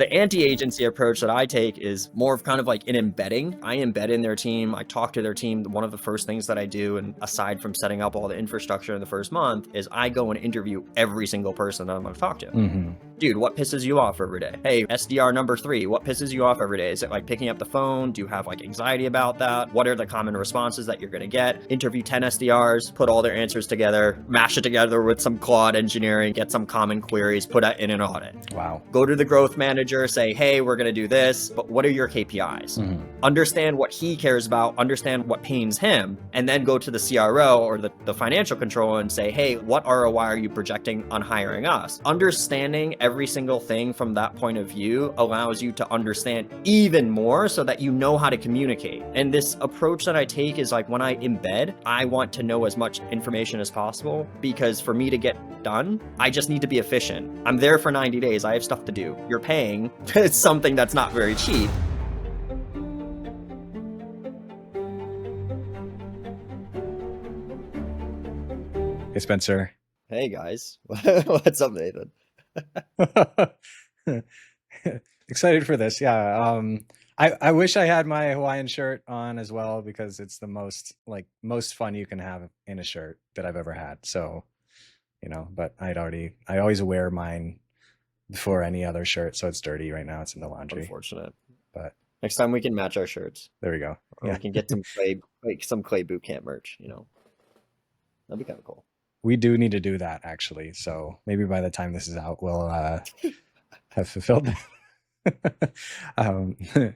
The anti-agency approach that I take is more of kind of like an embedding. I embed in their team. I talk to their team. One of the first things that I do, and aside from setting up all the infrastructure in the first month, is I go and interview every single person that I'm going to talk to. Dude, what pisses you off every day? Hey, SDR number 3, what pisses you off every day? Is it like picking up the phone? Do you have like anxiety about that? What are the common responses that you're going to get? Interview 10 SDRs, put all their answers together, mash it together with some Claude engineering, get some common queries, put it in an audit. Wow. Go to the growth manager, say, hey, we're going to do this, but what are your KPIs? Understand what he cares about, understand what pains him, and then go to the CRO or the financial controller and say, hey, what ROI are you projecting on hiring us? Understanding every single thing from that point of view allows you to understand even more so that you know how to communicate. And this approach that I take is like when I embed, I want to know as much information as possible, because for me to get done, I just need to be efficient. I'm there for 90 days. I have stuff to do. You're paying something that's not very cheap. Hey, Spencer. Hey, guys. What's up, Nathan? Excited for this. Yeah. I wish I had my Hawaiian shirt on as well, because it's the most fun you can have in a shirt that I've ever had. So, but I always wear mine before any other shirt. So it's dirty right now. It's in the laundry. Unfortunate. But next time we can match our shirts. There we go. Or we can get some clay, some clay boot camp merch, That'd be kind of cool. We do need to do that, actually. So maybe by the time this is out, we'll have fulfilled that.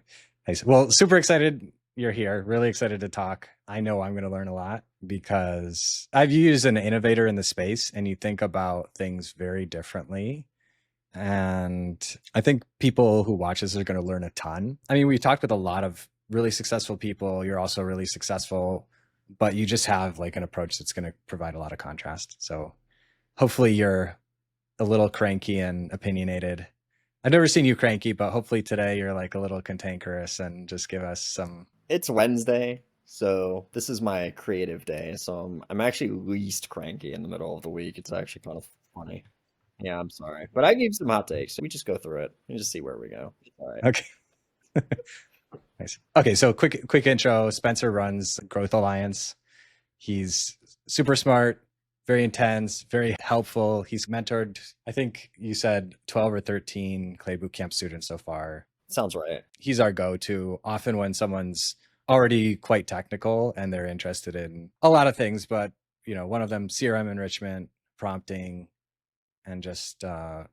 Nice. Well, super excited you're here. Really excited to talk. I know I'm going to learn a lot, because I've used an innovator in the space, and you think about things very differently. And I think people who watch this are going to learn a ton. I mean, we talked with a lot of really successful people. You're also really successful, but you just have like an approach that's going to provide a lot of contrast. So hopefully you're a little cranky and opinionated. I've never seen you cranky, but hopefully today you're like a little cantankerous and just give us some. It's Wednesday, so this is my creative day. So I'm actually least cranky in the middle of the week. It's actually kind of funny. Yeah, I'm sorry. But I gave some hot takes. We just go through it and just see where we go. All right. Okay. Nice. Okay, so quick intro. Spencer runs Growth Alliance. He's super smart, very intense, very helpful. He's mentored, I think you said 12 or 13 Clay Bootcamp students so far. Sounds right. He's our go-to often when someone's already quite technical and they're interested in a lot of things, but one of them, CRM enrichment, prompting, and just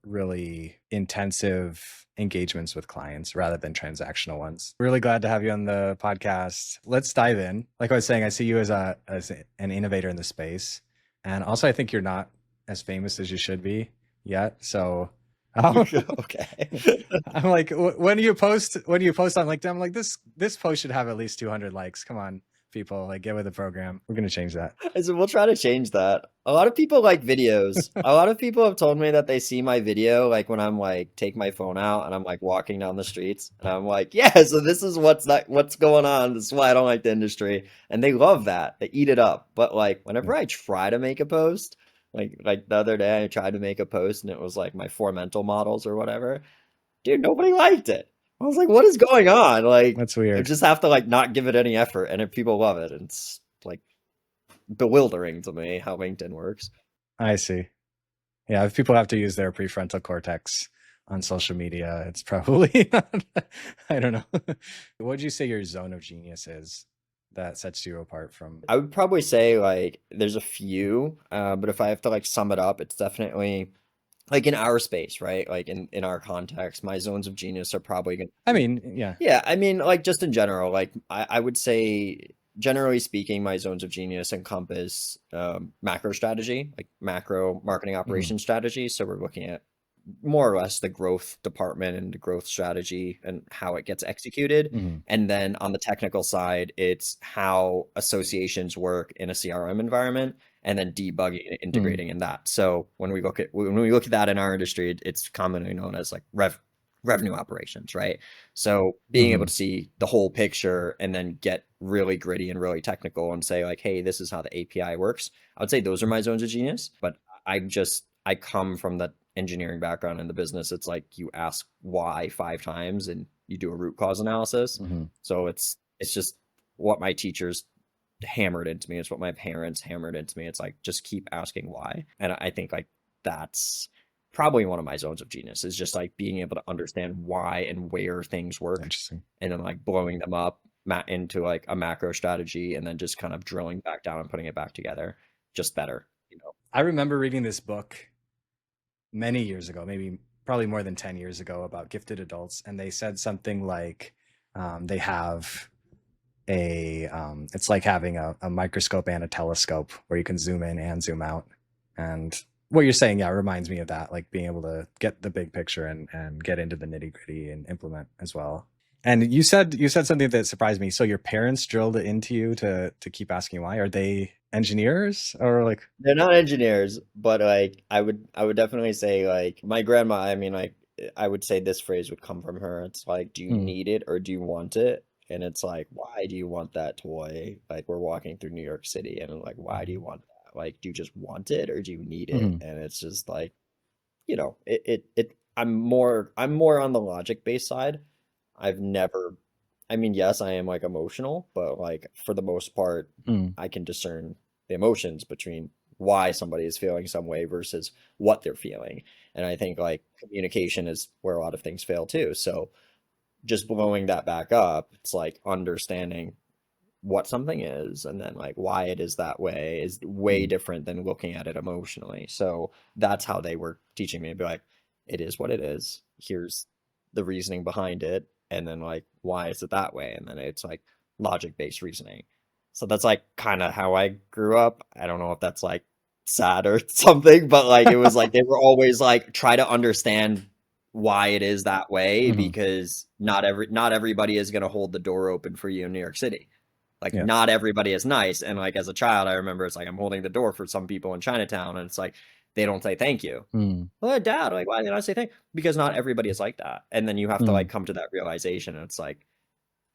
really intensive engagements with clients rather than transactional ones. Really glad to have you on the podcast. Let's dive in. Like I was saying, I see you as an innovator in the space. And also, I think you're not as famous as you should be yet. So okay. I'm like, when you post on LinkedIn, I'm like, this post should have at least 200 likes. Come on, people, like, get with the program. We're going to change that. So we'll try to change that. A lot of people like videos. A lot of people have told me that they see my video like when I'm like take my phone out and I'm like walking down the streets, and I'm like, yeah, so this is what's going on. This is why I don't like the industry. And they love that. They eat it up. But like whenever I try to make a post, like the other day I tried to make a post and it was like my 4 mental models or whatever. Dude, nobody liked it. I was like, what is going on? Like, that's weird. I just have to like not give it any effort, and if people love it, it's like bewildering to me how LinkedIn works. I see. Yeah, if people have to use their prefrontal cortex on social media, it's probably not, I don't know. What would you say your zone of genius is that sets you apart from? I would probably say like there's a few, but if I have to like sum it up, it's definitely like in our space, right? Like in our context, my zones of genius are probably gonna. I mean, yeah. Yeah, I mean, like just in general, like I would say, generally speaking, my zones of genius encompass macro strategy, like macro marketing operations strategy. So we're looking at more or less the growth department and the growth strategy and how it gets executed. And then on the technical side, it's how associations work in a CRM environment, and then debugging and integrating in that. So when we look at that in our industry, it's commonly known as like revenue operations, right? So being able to see the whole picture and then get really gritty and really technical and say like, hey, this is how the API works. I would say those are my zones of genius, but I come from engineering background in the business, it's like you ask why 5 times and you do a root cause analysis. Mm-hmm. So it's just what my teachers hammered into me. It's what my parents hammered into me. It's like just keep asking why. And I think like that's probably one of my zones of genius, is just like being able to understand why and where things work, Interesting. and then like blowing them up into like a macro strategy, and then just kind of drilling back down and putting it back together just better, you know. I remember reading this book many years ago, maybe probably more than 10 years ago, about gifted adults. And they said something like they have it's like having a microscope and a telescope where you can zoom in and zoom out. And what you're saying, yeah, reminds me of that, like being able to get the big picture and get into the nitty gritty and implement as well. And you said something that surprised me. So your parents drilled it into you to keep asking why. Are they engineers or like? They're not engineers, but like I would definitely say like my grandma, I mean like I would say this phrase would come from her. It's like, do you Mm, need it or do you want it? And it's like, why do you want that toy? Like we're walking through New York City and like, why do you want that? Like, do you just want it or do you need it? mhm, And it's just like, I'm more on the logic based side. I've never, I mean, yes, I am like emotional, but like for the most part, mm, I can discern the emotions between why somebody is feeling some way versus what they're feeling. And I think like communication is where a lot of things fail too. So just blowing that back up, it's like understanding what something is and then like why it is that way is way mm, different than looking at it emotionally. So that's how they were teaching me to be like, it is what it is. Here's the reasoning behind it. And then like, why is it that way? And then it's like logic based reasoning. So that's like kind of how I grew up. I don't know if that's like sad or something, but like it was like they were always like try to understand why it is that way, mhm. because not everybody is going to hold the door open for you in New York City. Like Yeah. not everybody is nice. And like as a child, I remember it's like I'm holding the door for some people in Chinatown and it's like they don't say thank you. Mm, Well, dad, like why did I say thank you? Because not everybody is like that. And then you have to like mm, come to that realization and it's like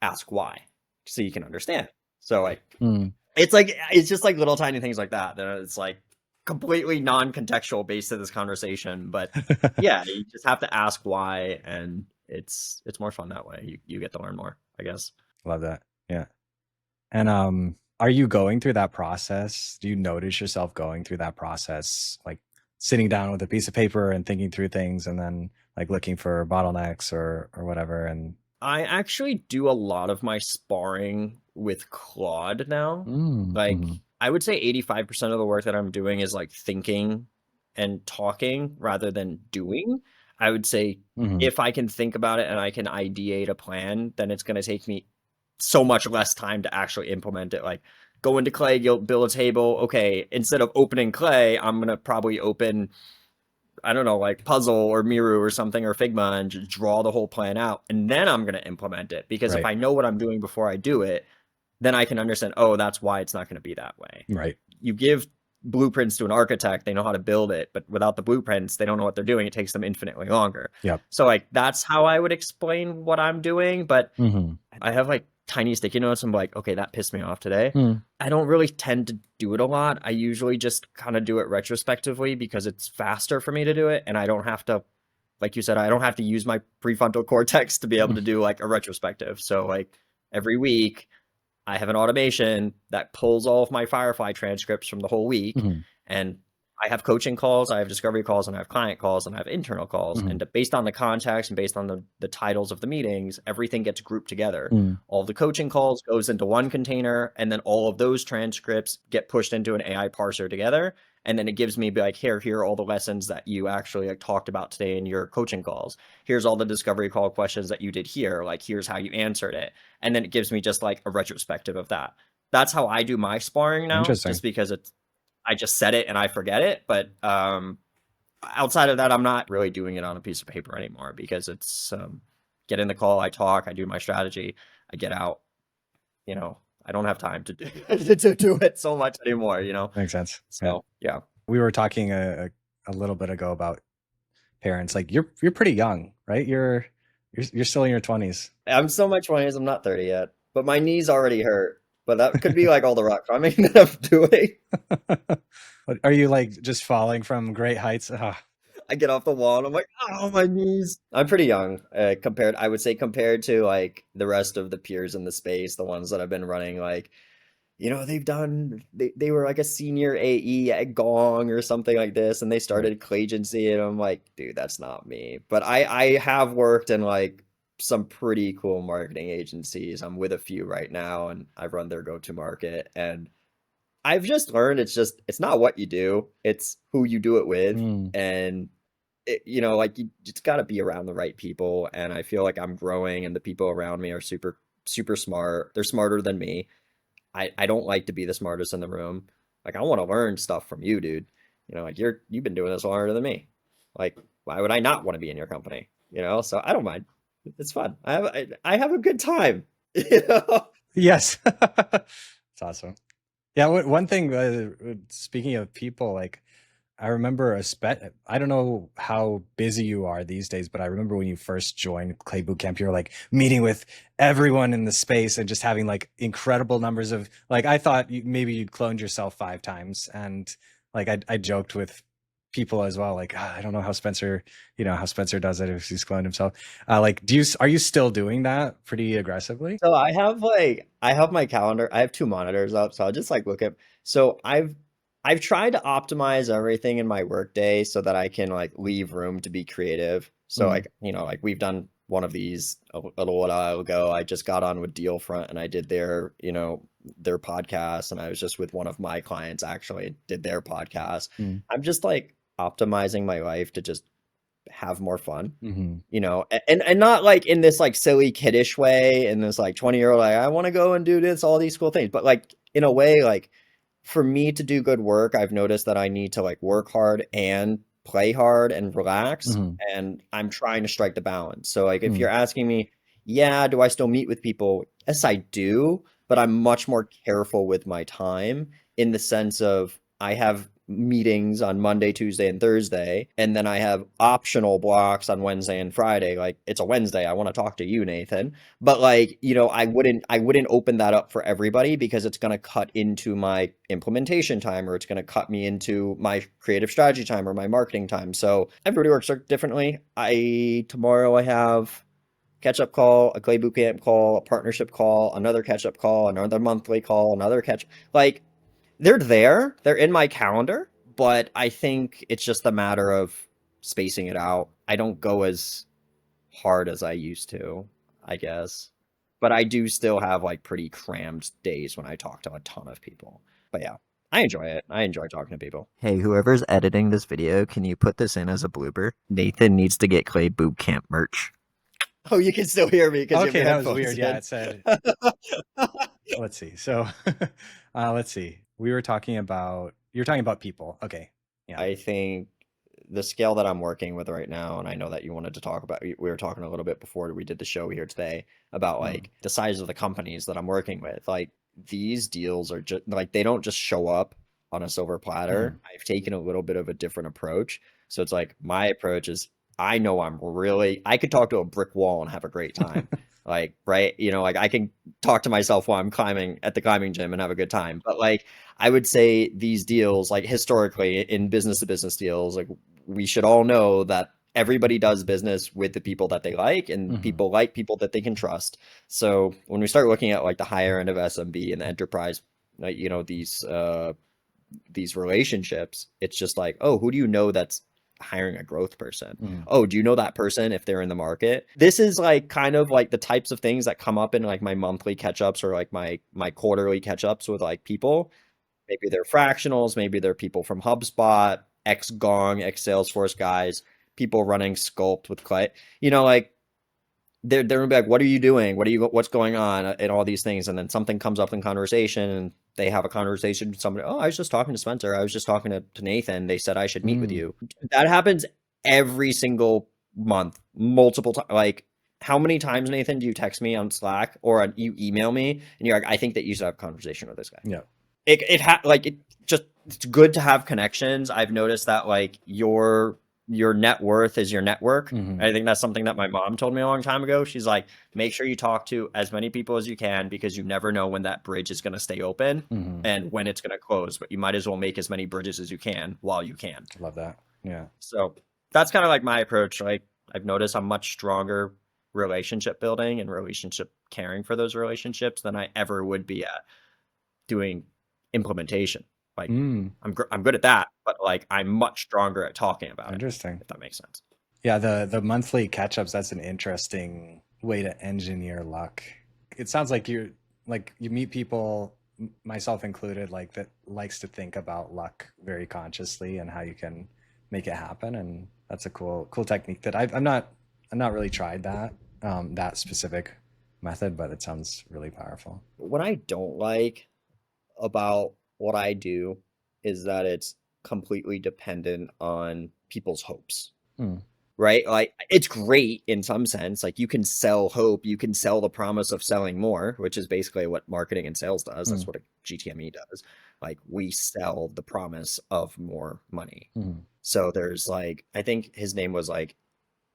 ask why so you can understand. So like mm. it's just like little tiny things like that that it's like completely non-contextual based to this conversation. But yeah, you just have to ask why, and it's more fun that way. You get to learn more, I guess. Love that. Yeah. And are you going through that process? Do you notice yourself going through that process, like sitting down with a piece of paper and thinking through things and then like looking for bottlenecks or whatever? And I actually do a lot of my sparring with Claude now. Like, mhm, I would say 85% of the work that I'm doing is like thinking and talking rather than doing. I would say mhm, if I can think about it and I can ideate a plan, then it's going to take me so much less time to actually implement it. Like, go into Clay, you'll build a table. Okay, instead of opening Clay, I'm going to probably open, I don't know, like Puzzle or Miru or something or Figma and just draw the whole plan out. And then I'm going to implement it. Because if right, I know what I'm doing before I do it, then I can understand, oh, that's why it's not going to be that way. right. You give blueprints to an architect, they know how to build it. But without the blueprints, they don't know what they're doing. It takes them infinitely longer. Yep. So, like, that's how I would explain what I'm doing. But Hmm. I have like tiny sticky notes. I'm like, okay, that pissed me off today. Mm, I don't really tend to do it a lot. I usually just kind of do it retrospectively because it's faster for me to do it. And I don't have to, like you said, I don't have to use my prefrontal cortex to be able mm, to do like a retrospective. So, like, every week, I have an automation that pulls all of my Firefly transcripts from the whole week. mhm, And I have coaching calls, I have discovery calls, and I have client calls, and I have internal calls. mhm, And based on the context and based on the titles of the meetings, everything gets grouped together. mm, All the coaching calls goes into one container, and then all of those transcripts get pushed into an AI parser together. And then it gives me like, here are all the lessons that you actually like talked about today in your coaching calls. Here's all the discovery call questions that you did here. Like, here's how you answered it. And then it gives me just like a retrospective of that. That's how I do my sparring now, Interesting. just because I just said it and I forget it. But outside of that, I'm not really doing it on a piece of paper anymore because it's get in the call, I talk, I do my strategy, I get out. I don't have time to do, to do it so much anymore. Makes sense. Yeah. So yeah, We were talking a little bit ago about parents. Like you're pretty young, right? You're still in your 20s. I'm still in my 20s. I'm not 30 yet, but my knees already hurt. But that could be like all the rock climbing that I'm doing. Are you like just falling from great heights? Ah. I get off the wall and I'm like, oh, my knees. I'm pretty young I would say compared to like the rest of the peers in the space, the ones that have been running like, they were like a senior AE at Gong or something like this, and they started Clagency, and I'm like, dude, that's not me. But I have worked in like some pretty cool marketing agencies. I'm with a few right now, and I've run their go-to market, and I've just learned it's not what you do, it's who you do it with, and like you just got to be around the right people, and I feel like I'm growing, and the people around me are super super smart. They're smarter than me. I don't like to be the smartest in the room. Like I want to learn stuff from you, dude. Like you've been doing this longer than me. Like why would I not want to be in your company? So I don't mind. It's fun. I have a good time. Yes. It's awesome. Yeah, one thing, speaking of people, like I remember I don't know how busy you are these days, but I remember when you first joined Clay Bootcamp, you were like meeting with everyone in the space and just having like incredible numbers of like, I thought maybe you'd cloned yourself 5 times. And like, I joked with people as well, like, I don't know how Spencer does it if he's cloned himself. Like, are you still doing that pretty aggressively? So I have my calendar. I have 2 monitors up, so I'll just like look at. So I've tried to optimize everything in my workday so that I can like leave room to be creative. So like like we've done one of these a little while ago. I just got on with Dealfront and I did their podcast, and I was just with one of my clients actually did their podcast. I'm just like optimizing my life to just have more fun, and not like in this like silly kiddish way, in this like 20-year-old, like I want to go and do this, all these cool things, but like in a way, like for me to do good work, I've noticed that I need to like work hard and play hard and relax, and I'm trying to strike the balance. So like if you're asking me, yeah, do I still meet with people? Yes, I do, but I'm much more careful with my time, in the sense of I have meetings on Monday, Tuesday, and Thursday, and then I have optional blocks on Wednesday and Friday. Like it's a Wednesday, I want to talk to you, Nathan. But like, I wouldn't open that up for everybody, because it's going to cut into my implementation time, or it's going to cut me into my creative strategy time or my marketing time. So everybody works differently. Tomorrow I have catch-up call, a Clay Bootcamp call, a partnership call, another catch-up call, another monthly call, another like they're in my calendar, but I think it's just a matter of spacing it out. I don't go as hard as I used to, I guess. But I do still have like pretty crammed days when I talk to a ton of people. But yeah, I enjoy it. I enjoy talking to people. Hey, whoever's editing this video, can you put this in as a blooper? Nathan needs to get Clay Bootcamp merch. Oh, you can still hear me because okay, that was weird. Yeah, it said. Let's see. So, let's see. You're talking about people. Okay. Yeah. I think the scale that I'm working with right now, and I know that you wanted to talk about, we were talking a little bit before we did the show here today about like the size of the companies that I'm working with. Like these deals are just like, they don't just show up on a silver platter. I've taken a little bit of a different approach. So it's like, my approach is, I know I could talk to a brick wall and have a great time. Like, right. Like I can talk to myself while I'm climbing at the climbing gym and have a good time. But like, I would say these deals, like historically in business to business deals, like we should all know that everybody does business with the people that they like, and people like people that they can trust. So when we start looking at like the higher end of SMB and the enterprise, like, these relationships, it's just like, oh, who do you know that's hiring a growth person? Oh, do you know that person if they're in the market? This is like kind of like the types of things that come up in like my monthly catch-ups, or like my quarterly catch-ups with like people. Maybe they're fractionals, maybe they're people from HubSpot, ex Gong, ex Salesforce guys, people running Sculpt with Clay. Like they're gonna be like, what are you doing? What's going on? And all these things. And then something comes up in conversation, and they have a conversation with somebody. Oh, I was just talking to Spencer. I was just talking to Nathan. They said I should meet with you. That happens every single month, multiple times. Like, how many times, Nathan, do you text me on Slack, or you email me and you're like, I think that you should have a conversation with this guy? Yeah. It's good to have connections. I've noticed that like your net worth is your network. I think that's something that my mom told me a long time ago. She's like, make sure you talk to as many people as you can, because you never know when that bridge is going to stay open and when it's going to close, but you might as well make as many bridges as you can while you can. Love that. Yeah. So that's kind of like my approach. Like I've noticed I'm much stronger relationship building and relationship caring for those relationships than I ever would be at doing implementation. Like I'm good at that, but like I'm much stronger at talking about it, Interesting. if that makes sense. Yeah, the monthly catch-ups, that's an interesting way to engineer luck. It sounds like you meet people, myself included, like that likes to think about luck very consciously and how you can make it happen. And that's a cool technique that I've not really tried that specific method, but it sounds really powerful. What I don't like about what I do is that it's completely dependent on people's hopes. Right? Like it's great in some sense. Like you can sell hope, you can sell the promise of selling more, which is basically what marketing and sales does. That's what a GTME does. Like we sell the promise of more money. So there's like, I think his name was like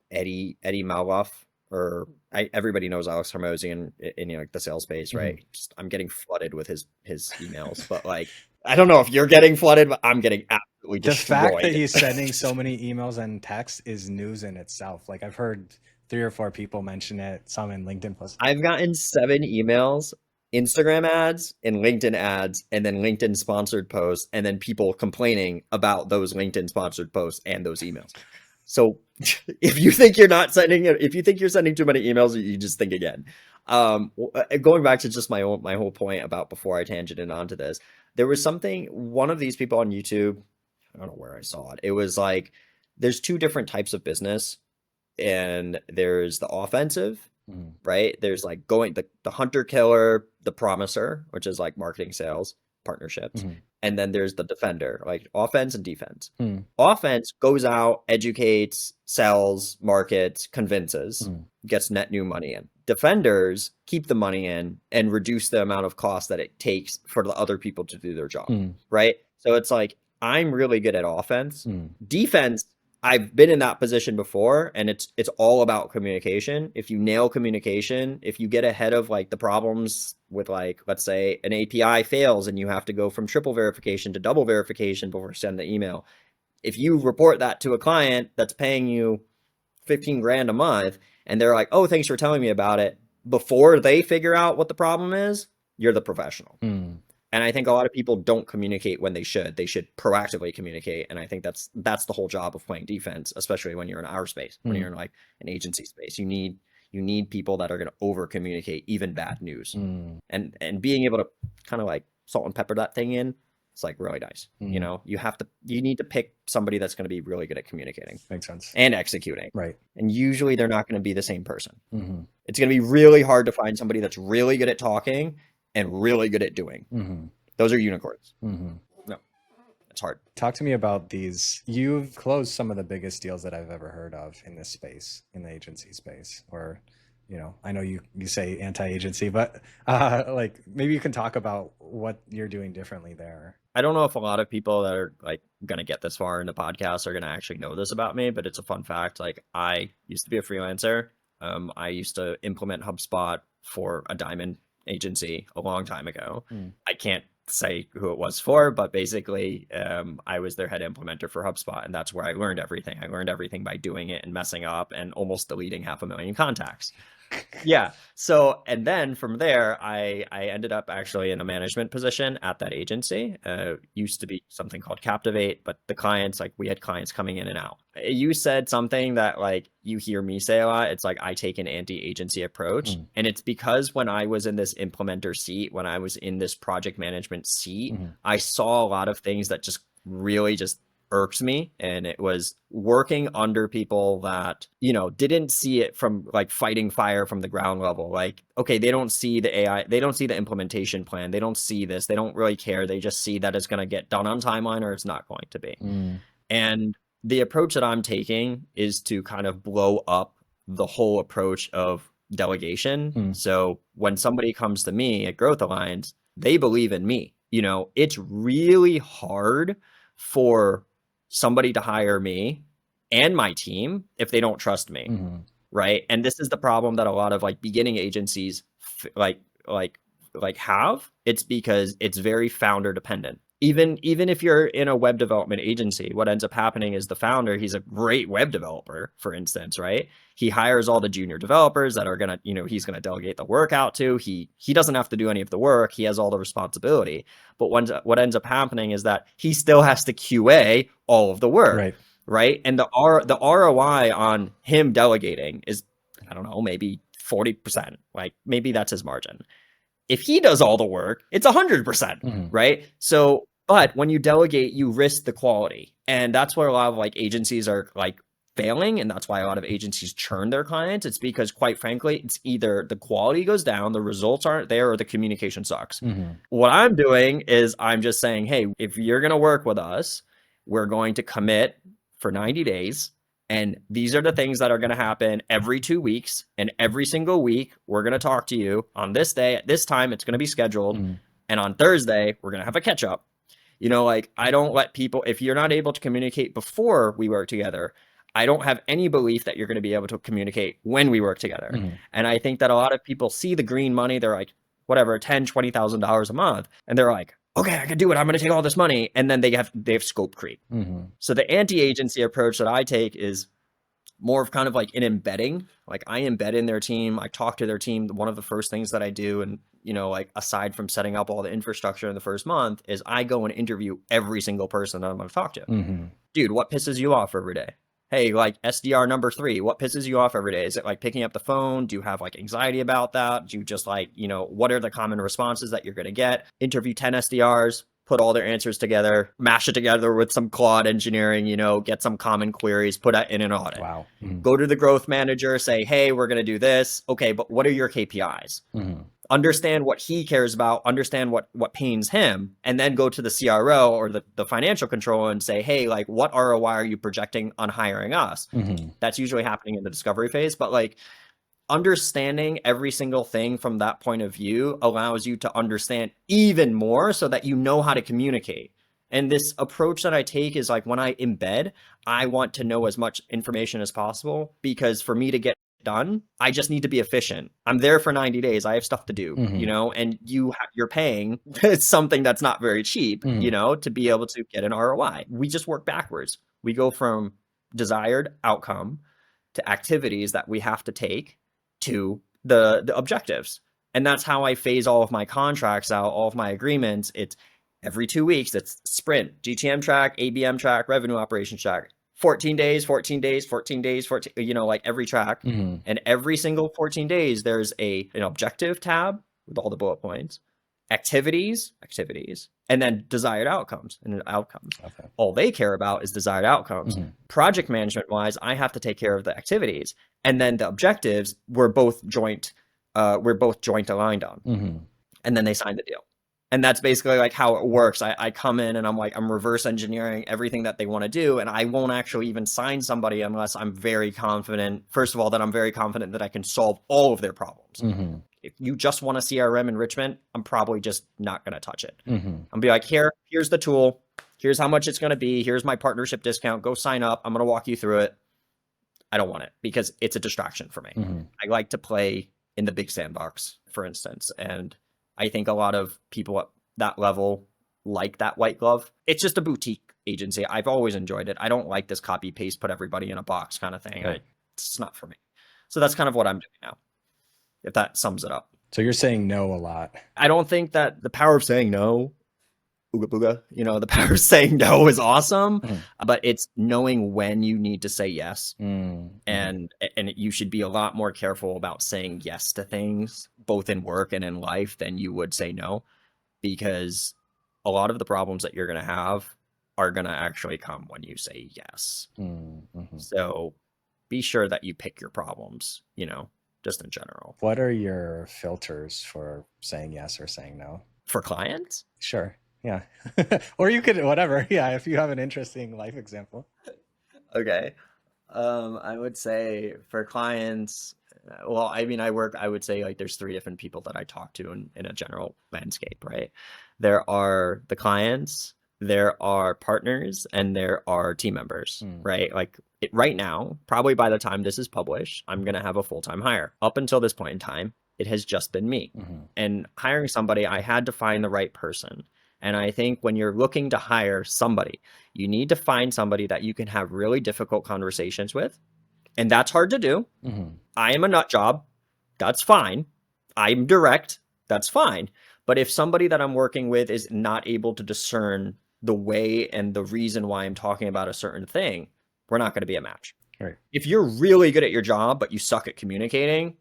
Eddie Malvoff, or everybody knows Alex Hormozy in you know, like the sales space, right? Just, I'm getting flooded with his emails, but like I don't know if you're getting flooded, but I'm getting absolutely destroyed. The fact that he's sending so many emails and texts is news in itself. Like I've heard 3 or 4 people mention it, some in LinkedIn posts. I've gotten 7 emails, Instagram ads and LinkedIn ads, and then LinkedIn sponsored posts, and then people complaining about those LinkedIn sponsored posts and those emails. So if you think you're sending too many emails, you just think again. Going back to just my whole point about before I tangented onto this, there was one of these people on YouTube, I don't know where I saw it. It was like, there's 2 different types of business, and there's the offensive, right? There's like the hunter killer, the promiser, which is like marketing, sales, partnerships. And then there's the defender, like offense and defense. Offense goes out, educates, sells, markets, convinces, gets net new money in. Defenders keep the money in and reduce the amount of cost that it takes for the other people to do their job, right? So it's like, I'm really good at offense. Defense, I've been in that position before, and it's all about communication. If you nail communication, if you get ahead of like the problems with, like, let's say an API fails and you have to go from triple verification to double verification before sending the email. If you report that to a client that's paying you 15 grand a month and they're like, oh, thanks for telling me about it, before they figure out what the problem is, you're the professional. And I think a lot of people don't communicate when they should. They should proactively communicate. And I think that's the whole job of playing defense, especially when you're in our space, when you're in like an agency space. You need people that are going to over communicate even bad news. And being able to kind of like salt and pepper that thing in, it's like really nice. You know, you need to pick somebody that's going to be really good at communicating. Makes sense. And executing. Right. And usually they're not going to be the same person. It's going to be really hard to find somebody that's really good at talking and really good at doing. Those are unicorns. No, it's hard. Talk to me about these. You've closed some of the biggest deals that I've ever heard of in this space, in the agency space. Or, you know, I know you say anti-agency, but like maybe you can talk about what you're doing differently there. I don't know if a lot of people that are like going to get this far in the podcast are going to actually know this about me, but it's a fun fact. Like I used to be a freelancer. I used to implement HubSpot for a diamond agency a long time ago. I can't say who it was for, but basically I was their head implementer for HubSpot, and that's where I learned everything. I learned everything by doing it and messing up and almost deleting 500,000 contacts. Yeah. So, and then from there, I ended up actually in a management position at that agency. Used to be something called Captivate, but the clients, like we had clients coming in and out. You said something that like you hear me say a lot. It's like I take an anti-agency approach. And it's because when I was in this implementer seat, when I was in this project management seat, I saw a lot of things that just really just irks me. And it was working under people that, you know, didn't see it from like fighting fire from the ground level. Like, okay, they don't see the AI, they don't see the implementation plan. They don't see this. They don't really care. They just see that it's going to get done on timeline or it's not going to be. And the approach that I'm taking is to kind of blow up the whole approach of delegation. So when somebody comes to me at Growth Alliance, they believe in me. You know, it's really hard for somebody to hire me and my team if they don't trust me. Right. And this is the problem that a lot of like beginning agencies have. It's because it's very founder dependent. Even if you're in a web development agency, what ends up happening is the founder, he's a great web developer, for instance, right? He hires all the junior developers that are gonna, he's gonna delegate the work out to. He doesn't have to do any of the work. He has all the responsibility. But what ends up happening is that he still has to QA all of the work, right? And the ROI on him delegating is, I don't know, maybe 40%. Like maybe that's his margin. If he does all the work, it's 100%, right? So, but when you delegate, you risk the quality. And that's where a lot of like agencies are like failing. And that's why a lot of agencies churn their clients. It's because quite frankly, it's either the quality goes down, the results aren't there, or the communication sucks. What I'm doing is I'm just saying, hey, if you're going to work with us, we're going to commit for 90 days. And these are the things that are going to happen every 2 weeks. And every single week, we're going to talk to you on this day, at this time, it's going to be scheduled. And on Thursday, we're going to have a catch up. Like I don't let people, if you're not able to communicate before we work together, I don't have any belief that you're going to be able to communicate when we work together. And I think that a lot of people see the green money. They're like, whatever, $10,000, $20,000 a month. And they're like, okay, I can do it. I'm going to take all this money. And then they have scope creep. So the anti-agency approach that I take is more of kind of like an embedding. Like I embed in their team. I talk to their team. One of the first things that I do, and like aside from setting up all the infrastructure in the first month, is I go and interview every single person that I'm going to talk to. Dude, what pisses you off every day? Hey, like SDR number 3, what pisses you off every day? Is it like picking up the phone? Do you have like anxiety about that? Do you just like, what are the common responses that you're going to get? Interview 10 SDRs, put all their answers together, mash it together with some Claude engineering, get some common queries, put that in an audit. Wow. Go to the growth manager, say, hey, we're going to do this. Okay, but what are your KPIs? Understand what he cares about, understand what pains him, and then go to the CRO or the financial controller and say, hey, like what ROI are you projecting on hiring us? That's usually happening in the discovery phase, but like understanding every single thing from that point of view allows you to understand even more so that you know how to communicate. And this approach that I take is like when I embed, I want to know as much information as possible, because for me to get done, I just need to be efficient. I'm there for 90 days. I have stuff to do, and you're paying something that's not very cheap, to be able to get an ROI. We just work backwards. We go from desired outcome to activities that we have to take to the objectives. And that's how I phase all of my contracts out, all of my agreements. It's every 2 weeks, it's sprint, GTM track, ABM track, revenue operations track. 14 days, 14 days, 14 days, 14, like every track. And every single 14 days, there's an objective tab with all the bullet points, activities, and then desired outcomes and outcomes. Okay. All they care about is desired outcomes. Project management wise, I have to take care of the activities. And then the objectives, we're both joint aligned on. And then they sign the deal. And that's basically like how it works. I come in and I'm reverse engineering everything that they want to do. And I won't actually even sign somebody unless I'm very confident, first of all, that I'm very confident that I can solve all of their problems. If you just want a CRM enrichment, I'm probably just not going to touch it. I'm be like, here's the tool. Here's how much it's going to be. Here's my partnership discount. Go sign up. I'm going to walk you through it. I don't want it because it's a distraction for me. I like to play in the big sandbox, for instance. And I think a lot of people at that level like that white glove. It's just a boutique agency. I've always enjoyed it. I don't like this copy paste, put everybody in a box kind of thing. It's not for me. So that's kind of what I'm doing now, if that sums it up. So you're saying no a lot. I don't think that the power of saying no, ooga booga, the power of saying no is awesome, but it's knowing when you need to say yes. And you should be a lot more careful about saying yes to things, both in work and in life, than you would say no, because a lot of the problems that you're going to have are going to actually come when you say yes. So be sure that you pick your problems, just in general. What are your filters for saying yes or saying no? For clients? Sure. Yeah. Or you could, whatever. Yeah. If you have an interesting life example. Okay. I would say for clients, well, I mean, I would say like there's 3 different people that I talk to in a general landscape, right? There are the clients, there are partners, and there are team members, right? Like right now, probably by the time this is published, I'm going to have a full-time hire. Up until this point in time, it has just been me. And hiring somebody, I had to find the right person. And I think when you're looking to hire somebody, you need to find somebody that you can have really difficult conversations with. And that's hard to do. I am a nut job. That's fine. I'm direct. That's fine. But if somebody that I'm working with is not able to discern the way and the reason why I'm talking about a certain thing, we're not going to be a match. Right. If you're really good at your job, but you suck at communicating,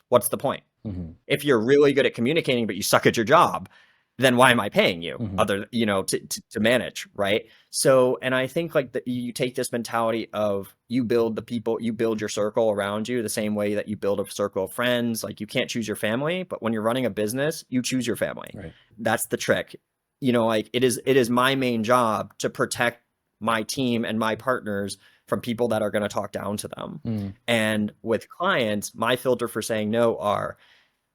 what's the point? If you're really good at communicating, but you suck at your job, then why am I paying you other, to manage, right? So, and I think like you take this mentality of you build the people, you build your circle around you the same way that you build a circle of friends. Like you can't choose your family, but when you're running a business, you choose your family. Right. That's the trick. Like it is my main job to protect my team and my partners from people that are going to talk down to them. And with clients, my filter for saying no are,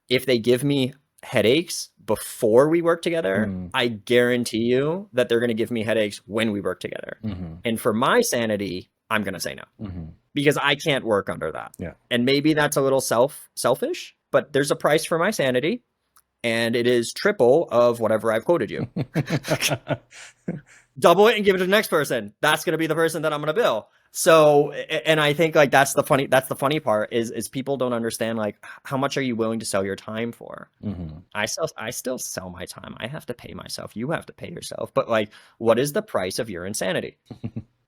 if they give me headaches before we work together, I guarantee you that they're going to give me headaches when we work together. And for my sanity, I'm going to say no because I can't work under that. Yeah. And maybe that's a little selfish, but there's a price for my sanity, and it is triple of whatever I've quoted you. Double it and give it to the next person. That's going to be the person that I'm going to bill. So, and I think like that's the funny part is people don't understand like how much are you willing to sell your time for? I still sell my time. I have to pay myself. You have to pay yourself. But like, what is the price of your insanity?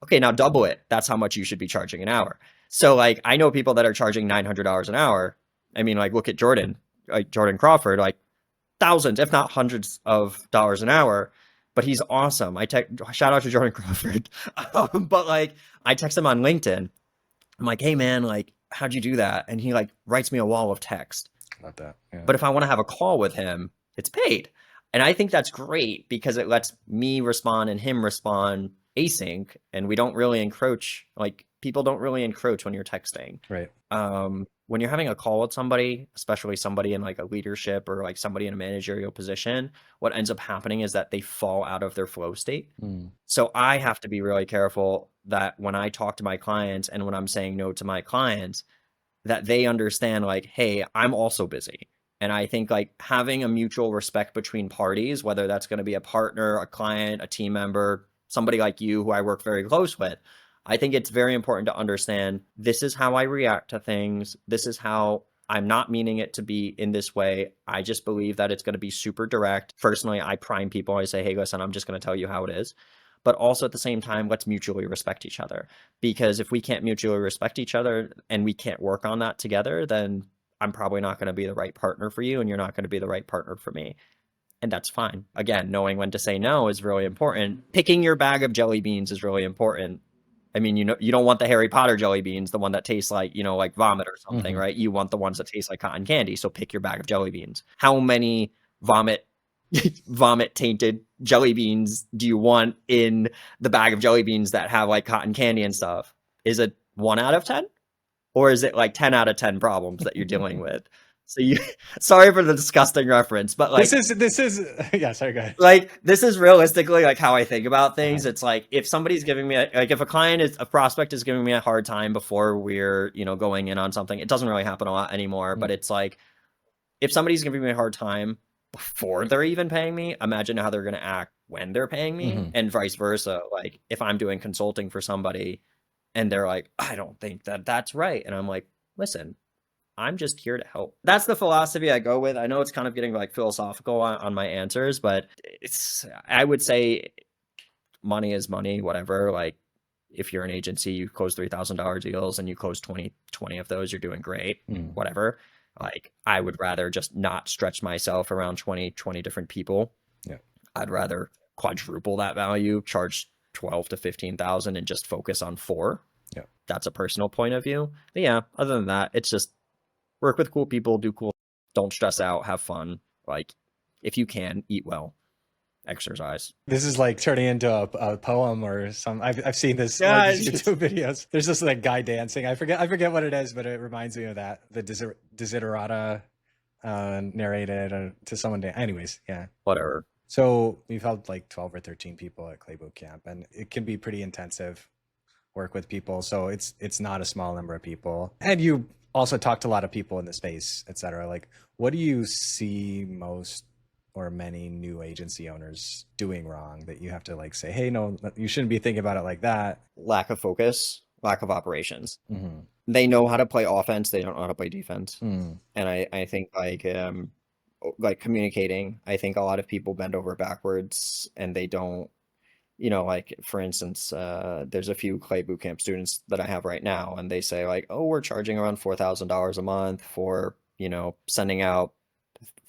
Okay, now double it. That's how much you should be charging an hour. So like, I know people that are charging $900 an hour. I mean, like, look at Jordan, like Jordan Crawford, like thousands, if not hundreds of dollars an hour. But he's awesome. Shout out to Jordan Crawford. But like, I text him on LinkedIn. I'm like, hey man, like, how'd you do that? And he like writes me a wall of text. Love that. Yeah. But if I want to have a call with him, it's paid. And I think that's great because it lets me respond and him respond async, and we don't really encroach. Like people don't really encroach when you're texting. Right. When you're having a call with somebody, especially somebody in like a leadership or like somebody in a managerial position, what ends up happening is that they fall out of their flow state. So I have to be really careful that when I talk to my clients and when I'm saying no to my clients, that they understand like, hey, I'm also busy. And I think like having a mutual respect between parties, whether that's going to be a partner, a client, a team member, somebody like you who I work very close with, I think it's very important to understand this is how I react to things. This is how I'm not meaning it to be in this way. I just believe that it's going to be super direct. Personally, I prime people. I say, hey, listen, I'm just going to tell you how it is. But also at the same time, let's mutually respect each other. Because if we can't mutually respect each other and we can't work on that together, then I'm probably not going to be the right partner for you and you're not going to be the right partner for me. And that's fine. Again, knowing when to say no is really important. Picking your bag of jelly beans is really important. I mean, you don't want the Harry Potter jelly beans, the one that tastes like, like vomit or something, right? You want the ones that taste like cotton candy. So pick your bag of jelly beans. How many vomit tainted jelly beans do you want in the bag of jelly beans that have like cotton candy and stuff? Is it 1 out of 10? Or is it like 10 out of 10 problems that you're dealing with? So sorry for the disgusting reference, but like this is yeah, sorry, go ahead. Like this is realistically like how I think about things. It's like if somebody's giving me if a prospect is giving me a hard time before we're, going in on something, it doesn't really happen a lot anymore, but it's like if somebody's giving me a hard time before they're even paying me, imagine how they're going to act when they're paying me and vice versa. Like if I'm doing consulting for somebody and they're like, I don't think that that's right. And I'm like, listen, I'm just here to help. That's the philosophy I go with. I know it's kind of getting like philosophical on my answers, but I would say money is money, whatever. Like if you're an agency, you close $3,000 deals and you close 20 of those, you're doing great, whatever. Like I would rather just not stretch myself around 20 different people. Yeah. I'd rather quadruple that value, charge 12 to 15,000 and just focus on 4. Yeah. That's a personal point of view. But yeah, other than that, it's just work with cool people, do cool, don't stress out, have fun. Like if you can, eat well, exercise. This is like turning into a poem or some. I've seen this, like, these YouTube videos. There's this like guy dancing. I forget what it is, but it reminds me of that. The Desiderata narrated to someone. Anyways, yeah. Whatever. So we've held like 12 or 13 people at Clay Bootcamp, and it can be pretty intensive work with people. So it's not a small number of people, and you also talk to a lot of people in the space, etc. Like, what do you see most or many new agency owners doing wrong that you have to like say, hey, no, you shouldn't be thinking about it like that? Lack of focus, lack of operations. Mm-hmm. They know how to play offense, they don't know how to play defense. Mm-hmm. And I think like communicating, I think a lot of people bend over backwards and they don't, like for instance, there's a few Clay Bootcamp students that I have right now, and they say like, oh, we're charging around $4,000 a month for, sending out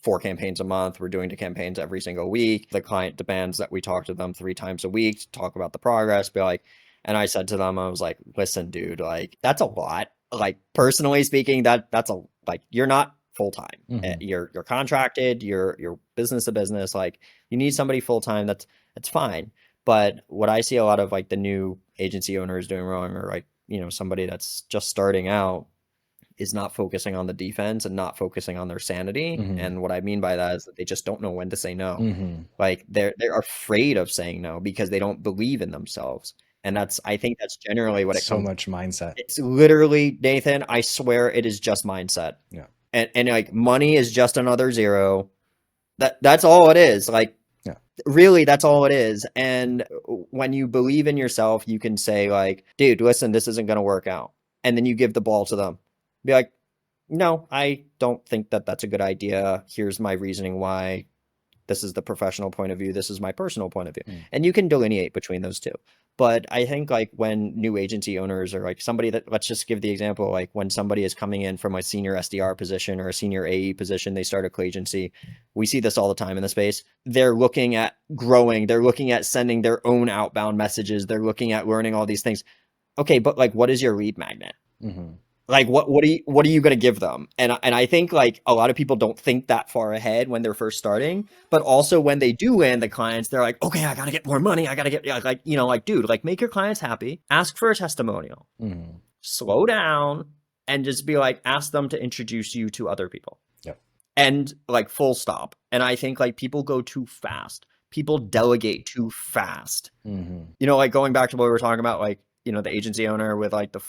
4 campaigns a month. We're doing the campaigns every single week. The client demands that we talk to them 3 times a week to talk about the progress. Be like, and I said to them, I was like, listen, dude, like that's a lot. Like personally speaking, that's like you're not full time. Mm-hmm. You're contracted. You're business to business. Like you need somebody full time. That's fine. But what I see a lot of like the new agency owners doing wrong, or like somebody that's just starting out, is not focusing on the defense and not focusing on their sanity. Mm-hmm. And what I mean by that is that they just don't know when to say no. Mm-hmm. Like they're afraid of saying no because they don't believe in themselves. And I think that's generally what it So comes. much mindset. It's literally, Nathan, I swear it is just mindset. Yeah. And like money is just another zero. That's all it is. Like Yeah. really, that's all it is. And when you believe in yourself, you can say like, dude, listen, this isn't going to work out. And then you give the ball to them. Be like, no, I don't think that that's a good idea. Here's my reasoning why. This is the professional point of view. This is my personal point of view. And you can delineate between those two. But I think like when new agency owners, or like somebody that, let's just give the example, like when somebody is coming in from a senior SDR position or a senior AE position, they start a agency. We see this all the time in the space. They're looking at growing. They're looking at sending their own outbound messages. They're looking at learning all these things. Okay, but like, what is your lead magnet? Mm-hmm. Like what are you going to give them? And I think like a lot of people don't think that far ahead when they're first starting, but also when they do land the clients, they're like, okay, I got to get more money. I got to get like, like, dude, like make your clients happy, ask for a testimonial, slow down, and just be like, ask them to introduce you to other people. Yep. And like full stop. And I think like people go too fast. People delegate too fast. Like going back to what we were talking about, like, the agency owner with like the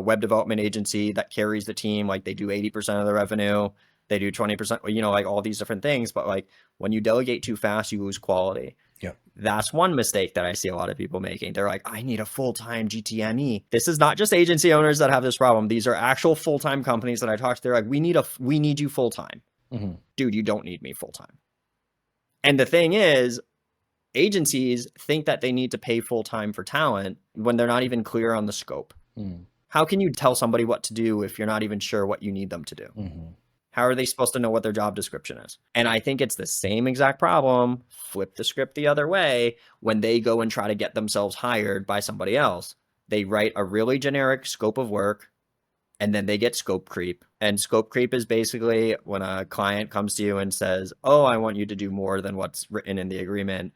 web development agency that carries the team, like they do 80% of the revenue, they do 20%, like all these different things. But like when you delegate too fast, you lose quality. Yep. That's one mistake that I see a lot of people making. They're like, I need a full-time GTME. This is not just agency owners that have this problem. These are actual full-time companies that I talk to. They're like, we need you full-time. Dude, you don't need me full-time. And the thing is, agencies think that they need to pay full-time for talent when they're not even clear on the scope. How can you tell somebody what to do if you're not even sure what you need them to do? How are they supposed to know what their job description is? And I think it's the same exact problem. Flip the script the other way. When they go and try to get themselves hired by somebody else, they write a really generic scope of work, and then they get scope creep. And scope creep is basically when a client comes to you and says, oh, I want you to do more than what's written in the agreement.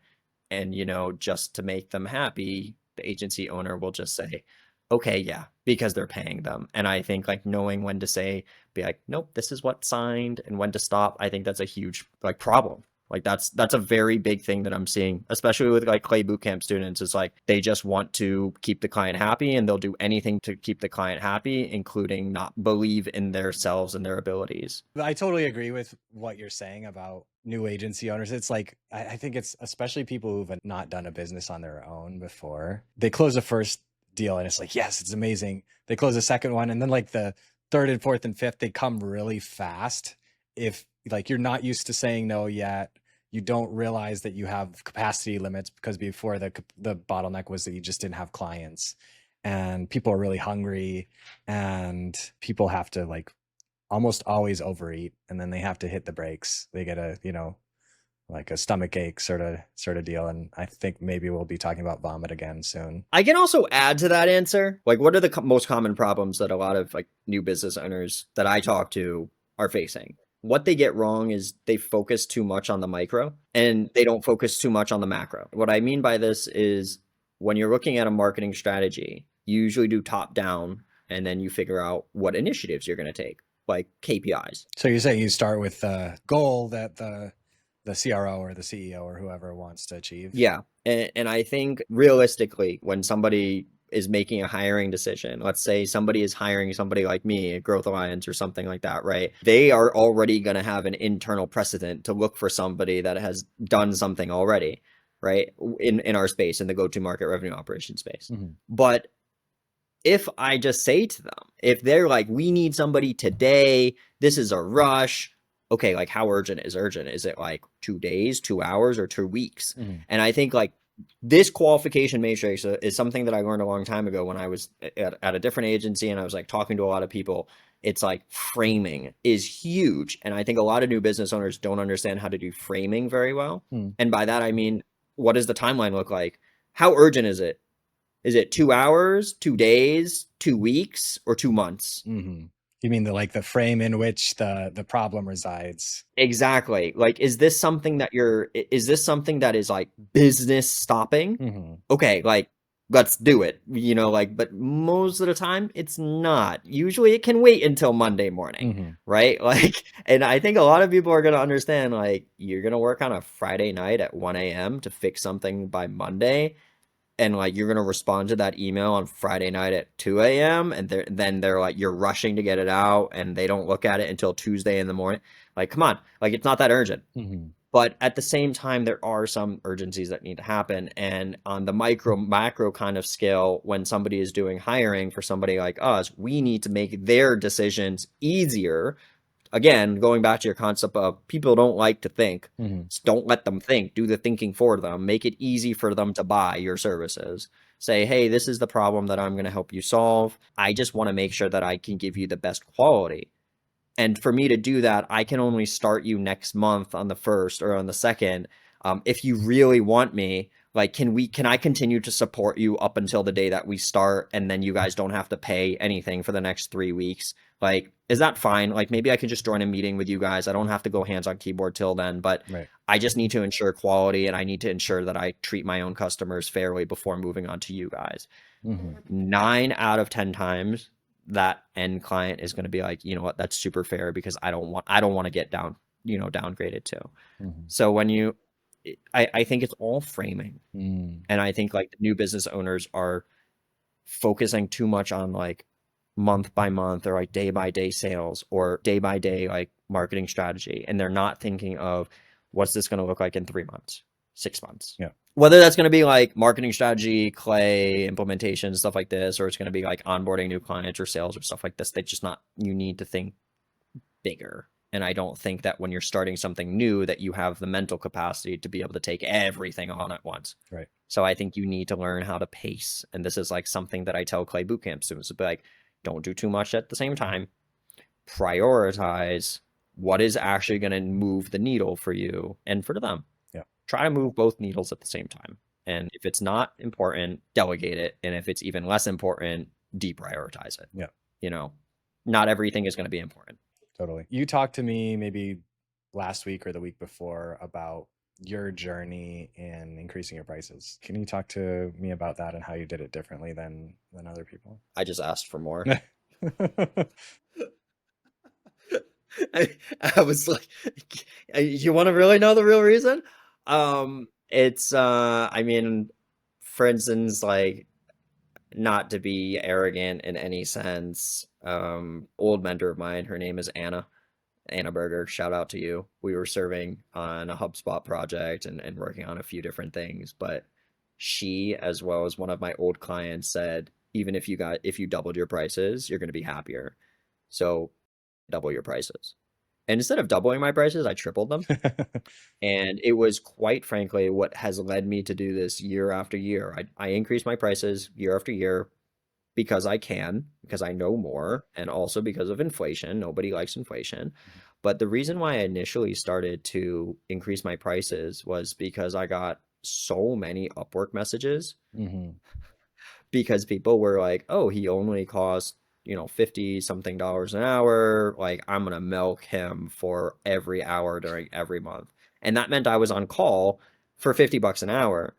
And, just to make them happy, the agency owner will just say, okay, yeah, because they're paying them. And I think like knowing when to say, be like, nope, this is what's signed, and when to stop. I think that's a huge like problem. Like that's a very big thing that I'm seeing, especially with like Clay Bootcamp students. It's like they just want to keep the client happy, and they'll do anything to keep the client happy, including not believe in themselves and their abilities. I totally agree with what you're saying about new agency owners. It's like, I think it's especially people who've not done a business on their own before. They close the first deal and it's like, yes, it's amazing. They close the second one, and then like the third and fourth and fifth, they come really fast. If like you're not used to saying no yet, you don't realize that you have capacity limits, because before the bottleneck was that you just didn't have clients, and people are really hungry, and people have to like almost always overeat, and then they have to hit the brakes. They get a, like a stomach ache sort of deal. And I think maybe we'll be talking about vomit again soon. I can also add to that answer. Like, what are the most common problems that a lot of like new business owners that I talk to are facing? What they get wrong is they focus too much on the micro and they don't focus too much on the macro. What I mean by this is when you're looking at a marketing strategy, you usually do top down, and then you figure out what initiatives you're going to take, like KPIs. So you're saying you start with the goal that the CRO or the CEO or whoever wants to achieve? Yeah. And I think realistically, when somebody is making a hiring decision, let's say somebody is hiring somebody like me at Growth Alliance or something like that, right? They are already going to have an internal precedent to look for somebody that has done something already, right? In our space, in the go-to-market revenue operation space. But if I just say to them, if they're like, we need somebody today, this is a rush. Okay, like how urgent is urgent? Is it like 2 days, 2 hours, or 2 weeks? And I think like this qualification matrix is something that I learned a long time ago when I was at a different agency and I was like talking to a lot of people. It's like framing is huge. And I think a lot of new business owners don't understand how to do framing very well. And by that, I mean, what does the timeline look like? How urgent is it? Is it 2 hours, 2 days, 2 weeks, or 2 months? You mean the frame in which the problem resides? Exactly. Like, is this something that is like business stopping? Okay, like let's do it. Like, but most of the time it's not. Usually it can wait until Monday morning, right? Like, and I think a lot of people are gonna understand, like, you're gonna work on a Friday night at 1 a.m. to fix something by Monday. And like you're gonna respond to that email on Friday night at 2 a.m. and then they're like you're rushing to get it out and they don't look at it until Tuesday in the morning. Like, come on, like it's not that urgent. But at the same time, there are some urgencies that need to happen. And on the macro kind of scale, when somebody is doing hiring for somebody like us, we need to make their decisions easier. Again, going back to your concept of people don't like to think. Just don't let them think. Do the thinking for them. Make it easy for them to buy your services. Say, hey, this is the problem that I'm going to help you solve. I just want to make sure that I can give you the best quality. And for me to do that, I can only start you next month on the 1st or on the 2nd. If you really want me, like, can I continue to support you up until the day that we start, and then you guys don't have to pay anything for the next 3 weeks? Like, is that fine? Like, maybe I can just join a meeting with you guys. I don't have to go hands on keyboard till then, but I just need to ensure quality, and I need to ensure that I treat my own customers fairly before moving on to you guys. 9 out of 10 times that end client is going to be like, you know what, that's super fair because I don't want to get downgraded too. So when I think it's all framing. And I think like the new business owners are focusing too much on like month by month or like day by day sales or day by day like marketing strategy. And they're not thinking of what's this going to look like in 3 months, 6 months. Whether that's going to be like marketing strategy, clay implementation, stuff like this, or it's going to be like onboarding new clients or sales or stuff like this. You need to think bigger. And I don't think that when you're starting something new that you have the mental capacity to be able to take everything on at once. So I think you need to learn how to pace. And this is like something that I tell Clay Bootcamp students to be like, don't do too much at the same time. Prioritize what is actually going to move the needle for you and for them. Try to move both needles at the same time. And if it's not important, delegate it. And if it's even less important, deprioritize it. Not everything is going to be important. Totally. You talked to me maybe last week or the week before about your journey in increasing your prices. Can you talk to me about that and how you did it differently than other people? I just asked for more. I was like, you want to really know the real reason? It's I mean, for instance, like, not to be arrogant in any sense, old mentor of mine, her name is Anna Berger, shout out to you. We were serving on a HubSpot project and working on a few different things, but she, as well as one of my old clients, said, even if you doubled your prices, you're going to be happier. So double your prices. And instead of doubling my prices, I tripled them. And it was, quite frankly, what has led me to do this year after year. I increase my prices year after year because I can, because I know more, and also because of inflation. Nobody likes inflation. But the reason why I initially started to increase my prices was because I got so many Upwork messages because people were like, oh, he only costs 50 something dollars an hour. Like, I'm going to milk him for every hour during every month. And that meant I was on call for 50 bucks an hour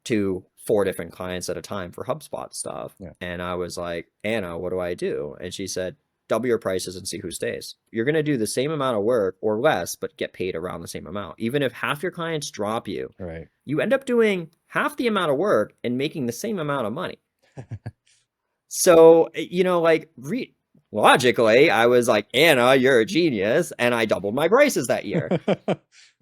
to 4 different clients at a time for HubSpot stuff. And I was like, Anna, what do I do? And she said, double your prices and see who stays. You're going to do the same amount of work or less, but get paid around the same amount. Even if half your clients drop you, you end up doing half the amount of work and making the same amount of money. So, like logically, I was like, Anna, you're a genius. And I doubled my prices that year.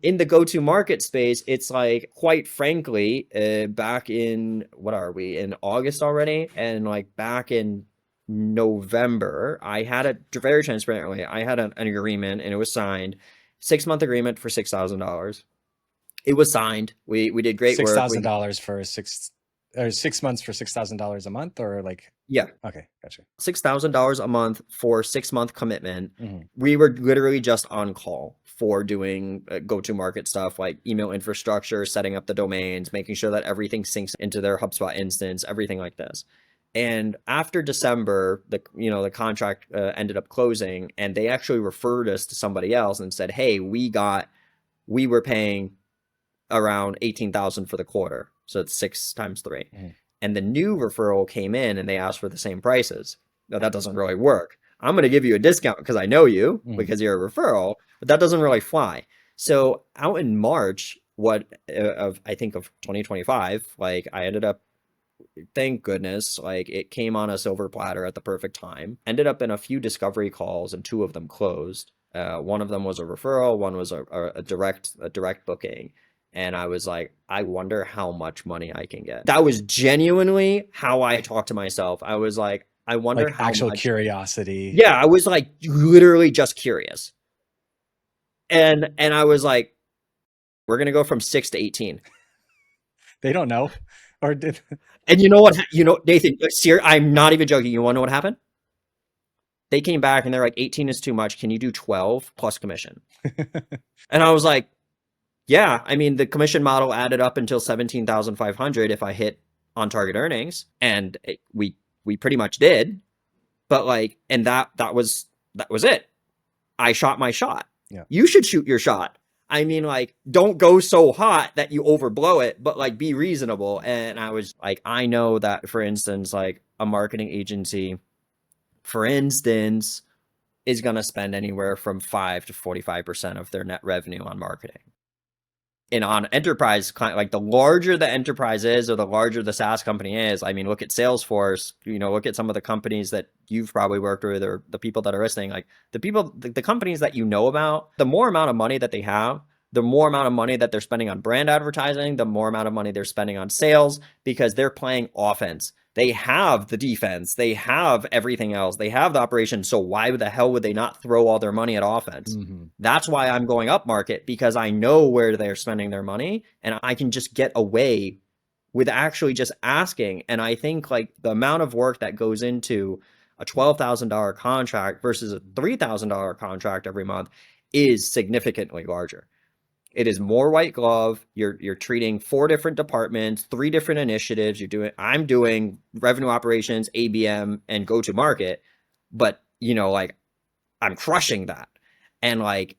In the go-to-market space, it's like, quite frankly, back in, what are we, in August already? And like back in November, I had very transparently, I had an agreement and it was signed, 6-month agreement for $6,000. It was signed. We did great Six work. thousand dollars for 6 months for $6,000 a month, or like, Yeah. okay, gotcha. $6,000 a month for 6-month commitment. Mm-hmm. We were literally just on call for doing go-to-market stuff like email infrastructure, setting up the domains, making sure that everything syncs into their HubSpot instance, everything like this. And after December, the contract ended up closing, and they actually referred us to somebody else and said, "Hey, we were paying around 18,000 for the quarter, so it's 6 times 3." Mm-hmm. And the new referral came in and they asked for the same prices. Now that doesn't really work. I'm going to give you a discount because I know you, because you're a referral, but that doesn't really fly. So out in March, I think of 2025, like I ended up, thank goodness, like it came on a silver platter at the perfect time. Ended up in a few discovery calls and 2 of them closed. One of them was a referral, one was a direct booking. And I was like, I wonder how much money I can get. That was genuinely how I talked to myself. I was like, I wonder like how actual much. curiosity. Yeah, I was like literally just curious. And I was like, we're gonna go from 6 to 18. They don't know. Or did And you know what? Nathan, I'm not even joking. You want to know what happened? They came back and they're like, 18 is too much. Can you do 12 plus commission? And I was like, yeah, I mean, the commission model added up until 17,500 if I hit on target earnings, and we pretty much did. But like, and that was it. I shot my shot. Yeah. You should shoot your shot. I mean, like, don't go so hot that you overblow it, but like be reasonable. And I was like, I know that, for instance, like a marketing agency, for instance, is going to spend anywhere from 5 to 45% of their net revenue on marketing. And on enterprise client, like the larger the enterprise is or the larger the SaaS company is, I mean, look at Salesforce, look at some of the companies that you've probably worked with, or the people that are listening, like the companies that you know about, the more amount of money that they have, the more amount of money that they're spending on brand advertising, the more amount of money they're spending on sales, because they're playing offense. They have the defense, they have everything else, they have the operation. So why the hell would they not throw all their money at offense? Mm-hmm. That's why I'm going up market, because I know where they're spending their money and I can just get away with actually just asking. And I think like the amount of work that goes into a $12,000 contract versus a $3,000 contract every month is significantly larger. It is more white glove. You're treating 4 different departments, 3 different initiatives. I'm doing revenue operations, ABM, and go to market, but like I'm crushing that. And like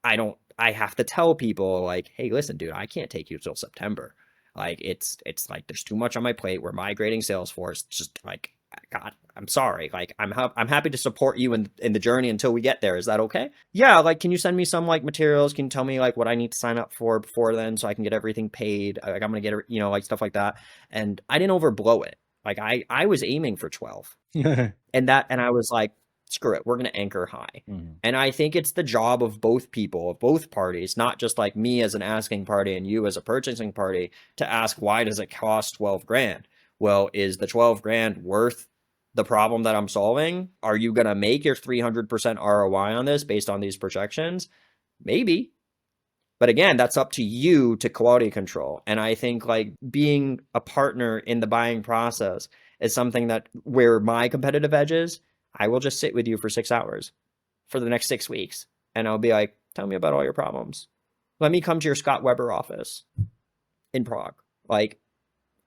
I have to tell people like, hey, listen, dude, I can't take you till September. Like it's like there's too much on my plate. We're migrating Salesforce. Just like, God, I'm sorry. Like I'm happy to support you in the journey until we get there. Is that okay? Yeah. Like, can you send me some like materials? Can you tell me like what I need to sign up for before then, so I can get everything paid? Like I'm gonna get like stuff like that. And I didn't overblow it. Like I was aiming for 12, and I was like, screw it, we're going to anchor high. Mm-hmm. And I think it's the job of both people, of both parties, not just like me as an asking party and you as a purchasing party, to ask, why does it cost 12 grand? Well, is the 12 grand worth the problem that I'm solving? Are you going to make your 300% ROI on this based on these projections? Maybe. But again, that's up to you to quality control. And I think like being a partner in the buying process is something that, where my competitive edge is, I will just sit with you for 6 hours for the next 6 weeks. And I'll be like, tell me about all your problems. Let me come to your Scott Weber office in Prague. Like,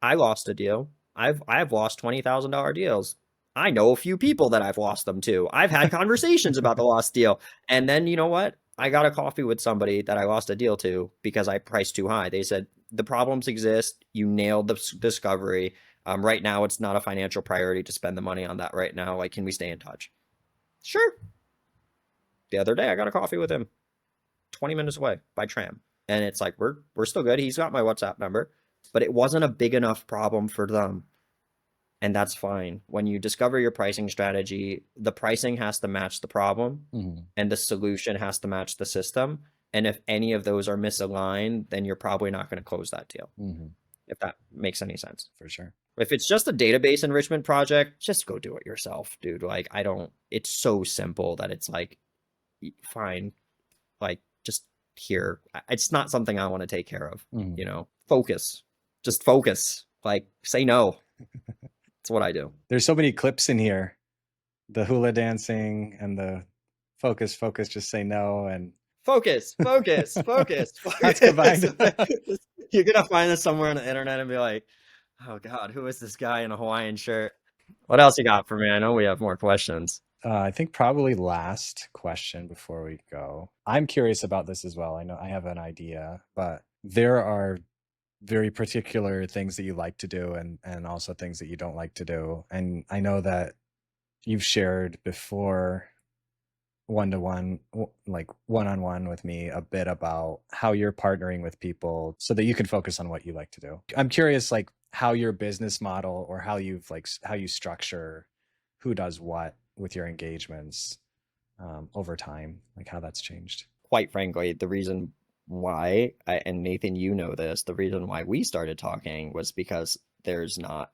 I lost a deal. I've lost $20,000 deals. I know a few people that I've lost them to. I've had conversations about the lost deal. And then you know what? I got a coffee with somebody that I lost a deal to because I priced too high. They said, the problems exist. You nailed the discovery. Right now, it's not a financial priority to spend the money on that right now. Like, can we stay in touch? Sure. The other day, I got a coffee with him 20 minutes away by tram. And it's like, we're still good. He's got my WhatsApp number, but it wasn't a big enough problem for them. and that's fine. When you discover your pricing strategy, the pricing has to match the problem and the solution has to match the system. And if any of those are misaligned, then you're probably not going to close that deal, if that makes any sense. For sure. If it's just a database enrichment project, just go do it yourself, dude. Like, it's so simple that it's like, fine, like, just here. It's not something I want to take care of, you know? Focus. Just focus. Like, say no. That's what I do. There's so many clips in here. The hula dancing and the focus, just say no, and focus. That's combined. You're gonna find this somewhere on the internet and be like, oh God, who is this guy in a Hawaiian shirt? What else you got for me? I know we have more questions. I think probably last question before we go. I'm curious about this as well. I know I have an idea, but there are very particular things that you like to do and also things that you don't like to do. And I know that you've shared before one-to-one, like one-on-one with me, a bit about how you're partnering with people so that you can focus on what you like to do. I'm curious, like, how your business model or how you structure who does what with your engagements over time, like how that's changed. Quite frankly, the reason why, and Nathan, you know this, the reason why we started talking was because there's not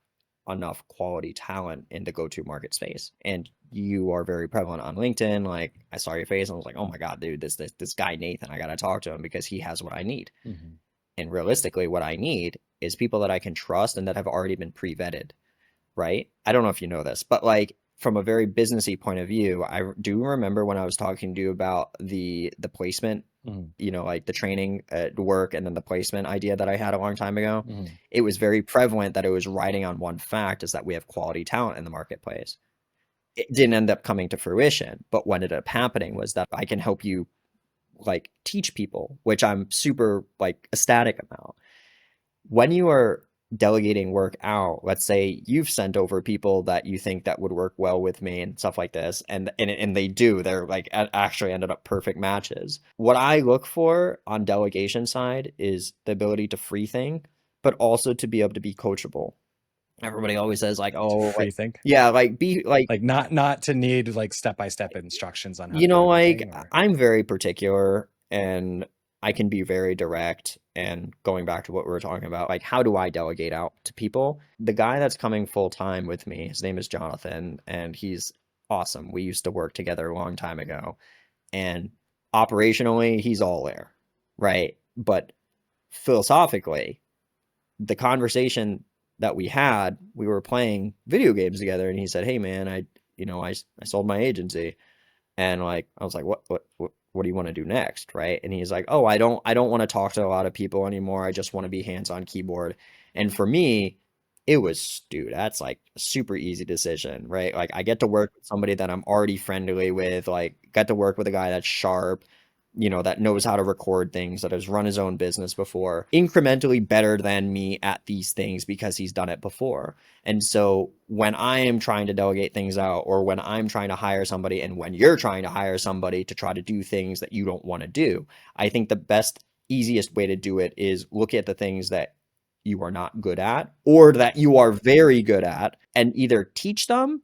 enough quality talent in the go-to-market space. And you are very prevalent on LinkedIn. Like, I saw your face and I was like, oh my God, dude, this guy, Nathan, I got to talk to him because he has what I need. And realistically, what I need is people that I can trust and that have already been pre-vetted, right? I don't know if you know this, but like, from a very businessy point of view, I do remember when I was talking to you about the placement, you know, like the training at work and then the placement idea that I had a long time ago. It was very prevalent that it was riding on one fact, is that we have quality talent in the marketplace. It didn't end up coming to fruition, but what ended up happening was that I can help you like teach people, which I'm super like ecstatic about. When you are delegating work out, let's say you've sent over people that you think that would work well with me and stuff like this, and they do, they're like actually ended up perfect matches. What I look for on delegation side is the ability to free think, but also to be able to be coachable. Everybody always says like, oh, free like, think, yeah, like be like not to need like step-by-step instructions on how you to know, do like everything, or... I'm very particular and I can be very direct. And going back to what we were talking about, like, how do I delegate out to people? The guy that's coming full time with me, his name is Jonathan, and he's awesome. We used to work together a long time ago. And operationally, he's all there, right? But philosophically, the conversation that we had, we were playing video games together, and he said, hey, man, I sold my agency. And like, I was like, what do you want to do next? Right. And he's like, oh, I don't want to talk to a lot of people anymore. I just want to be hands on keyboard. And for me, it was, dude, that's like a super easy decision, right? Like, I get to work with somebody that I'm already friendly with, like, get to work with a guy that's sharp, you know, that knows how to record things, that has run his own business before, incrementally better than me at these things because he's done it before. And so when I am trying to delegate things out, or when I'm trying to hire somebody, and when you're trying to hire somebody to try to do things that you don't want to do, I think the best, easiest way to do it is look at the things that you are not good at or that you are very good at, and either teach them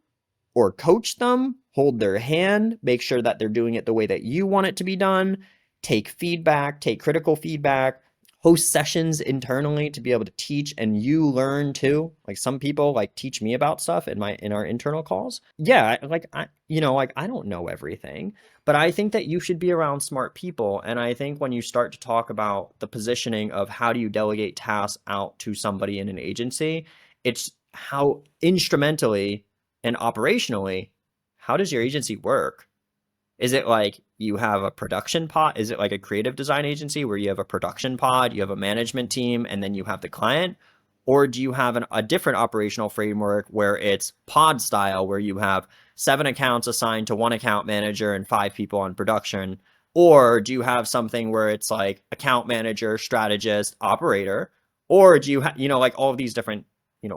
or coach them, hold their hand, make sure that they're doing it the way that you want it to be done, take feedback, take critical feedback, host sessions internally to be able to teach and you learn too. Like, some people like teach me about stuff in our internal calls. Yeah, like I don't know everything, but I think that you should be around smart people. And I think when you start to talk about the positioning of how do you delegate tasks out to somebody in an agency, it's how instrumentally and operationally, how does your agency work? Is it like you have a production pod? Is it like a creative design agency where you have a production pod, you have a management team, and then you have the client? Or do you have a different operational framework where it's pod style, where you have 7 accounts assigned to 1 account manager and 5 people on production? Or do you have something where it's like account manager, strategist, operator? Or do you have, like all of these different,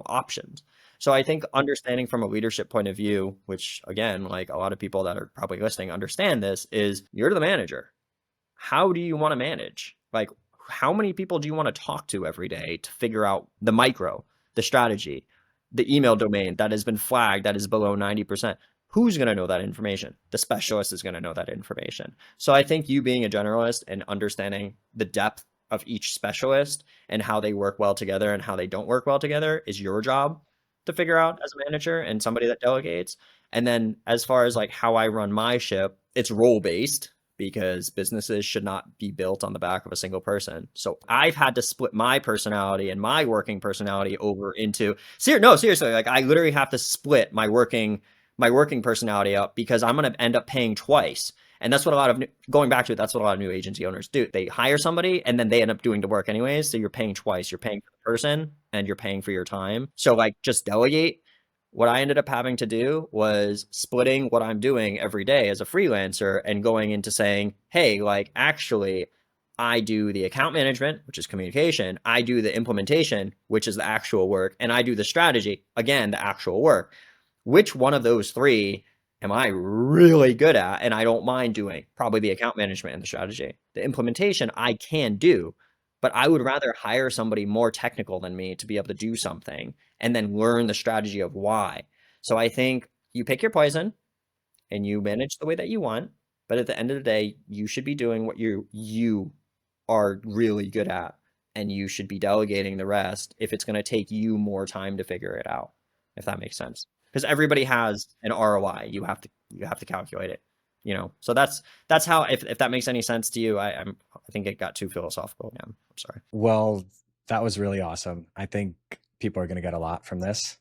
options? So I think understanding from a leadership point of view, which again, like a lot of people that are probably listening understand this, is you're the manager. How do you want to manage? Like, how many people do you want to talk to every day to figure out the micro, the strategy, the email domain that has been flagged that is below 90%. Who's going to know that information? The specialist is going to know that information. So I think you being a generalist and understanding the depth of each specialist and how they work well together and how they don't work well together is your job to figure out as a manager and somebody that delegates. And then as far as like how I run my ship, it's role based because businesses should not be built on the back of a single person. So I've had to split my personality and my working personality over into seriously, like I literally have to split my working personality up because I'm going to end up paying twice. And that's what a lot of going back to it, that's what a lot of new agency owners do. They hire somebody and then they end up doing the work anyways. So you're paying twice. You're paying for the person and you're paying for your time. So like just delegate. What I ended up having to do was splitting what I'm doing every day as a freelancer and going into saying, hey, like actually, I do the account management, which is communication. I do the implementation, which is the actual work. And I do the strategy, again, the actual work. Which one of those three am I really good at? And I don't mind doing probably the account management and the strategy. The implementation I can do, but I would rather hire somebody more technical than me to be able to do something and then learn the strategy of why. So I think you pick your poison and you manage the way that you want, but at the end of the day, you should be doing what you are really good at, and you should be delegating the rest if it's going to take you more time to figure it out, if that makes sense. Because everybody has an ROI. You have to calculate it. So that's how, if that makes any sense to you. I think it got too philosophical again. I'm sorry. Well, that was really awesome. I think people are going to get a lot from this.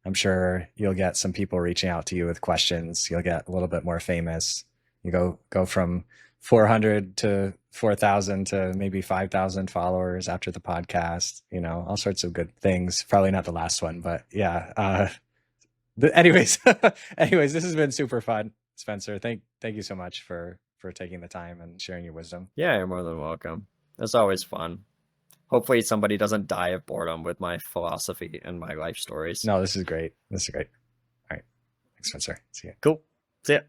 I'm sure you'll get some people reaching out to you with questions. You'll get a little bit more famous. You go from 400 to 4,000 to maybe 5,000 followers after the podcast, all sorts of good things. Probably not the last one, but yeah. Anyways, this has been super fun, Spencer. Thank you so much for taking the time and sharing your wisdom. Yeah, you're more than welcome. It's always fun. Hopefully somebody doesn't die of boredom with my philosophy and my life stories. No, this is great. All right. Thanks, Spencer. See you. Cool. See ya.